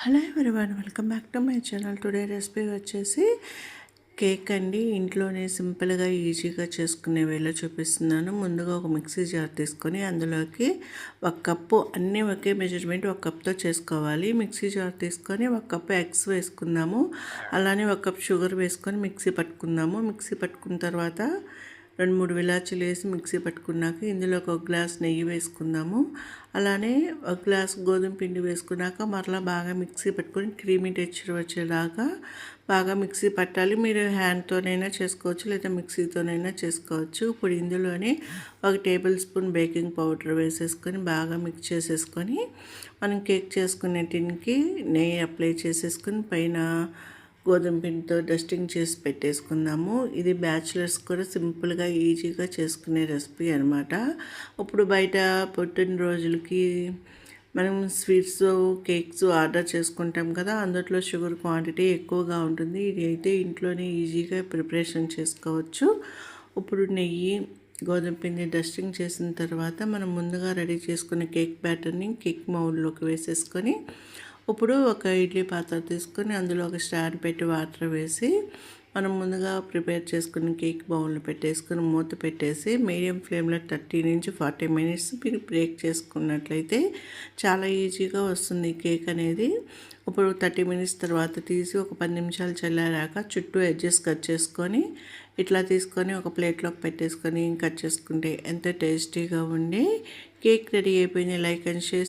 Hello everyone, welcome back to my channel. Today recipe వచ్చేసి cake అండి. ఇంట్లోనే సింపుల్గా ఈజీగా చేసుకునే వేళ చూపిస్తున్నాను. ముందుగా ఒక మిక్సీ జార్ తీసుకొని అందులోకి 1 కప్పు, అన్నీ ఒకే మెజర్మెంట్ 1 కప్తో చేసుకోవాలి. మిక్సీ జార్ తీసుకొని 1 కప్పు ఎగ్స్ వేసుకుందాము. అలానే 1 కప్ షుగర్ వేసుకొని మిక్సీ పట్టుకుందాము. మిక్సీ పట్టుకున్న తర్వాత 2-3 ఇలాచీలు వేసి మిక్సీ పట్టుకున్నాక ఇందులోకి 1 గ్లాస్ నెయ్యి వేసుకుందాము. అలానే 1 గ్లాస్ గోధుమ పిండి వేసుకున్నాక మరలా బాగా మిక్సీ పట్టుకొని క్రీమీ టెక్స్చర్ వచ్చేలాగా బాగా మిక్సీ పట్టాలి. మీరు హ్యాండ్తోనైనా చేసుకోవచ్చు, లేదా మిక్సీతోనైనా చేసుకోవచ్చు. ఇప్పుడు ఇందులోనే 1 టేబుల్ స్పూన్ బేకింగ్ పౌడర్ వేసేసుకొని బాగా మిక్స్ చేసేసుకొని మనం కేక్ చేసుకునే టిన్కి నెయ్యి అప్లై చేసేసుకొని పైన గోధుమ పిండితో డస్టింగ్ చేసి పెట్టేసుకుందాము. ఇది బ్యాచిలర్స్ కూడా సింపుల్గా ఈజీగా చేసుకునే రెసిపీ అనమాట. ఇప్పుడు బయట పుట్టినరోజులకి మనం స్వీట్స్, కేక్స్ ఆర్డర్ చేసుకుంటాం కదా, అందులో షుగర్ క్వాంటిటీ ఎక్కువగా ఉంటుంది. ఇది అయితే ఇంట్లోనే ఈజీగా ప్రిపరేషన్ చేసుకోవచ్చు. ఇప్పుడు నెయ్యి, గోధుమ పిండి డస్టింగ్ చేసిన తర్వాత మనం ముందుగా రెడీ చేసుకున్న కేక్ బ్యాటర్ని కేక్ మౌల్డ్లోకి వేసేసుకొని ఇప్పుడు ఒక ఇడ్లీ పాత్ర తీసుకొని అందులో ఒక స్టాండ్ పెట్టి వాటర్ వేసి మనం ముందుగా ప్రిపేర్ చేసుకున్న కేక్ బౌల్ని పెట్టేసుకొని మూత పెట్టేసి మీడియం ఫ్లేమ్లో 30 నుంచి 40 మినిట్స్ మీరు బ్రేక్ చేసుకున్నట్లయితే చాలా ఈజీగా వస్తుంది కేక్ అనేది. ఇప్పుడు 30 మినిట్స్ తర్వాత తీసి ఒక 10 నిమిషాలు చల్లారాక చుట్టూ ఎడ్జెస్ కట్ చేసుకొని ఇట్లా తీసుకొని ఒక ప్లేట్లోకి పెట్టేసుకొని కట్ చేసుకుంటే ఎంతో టేస్టీగా ఉండే కేక్ రెడీ అయిపోయింది. Like and share.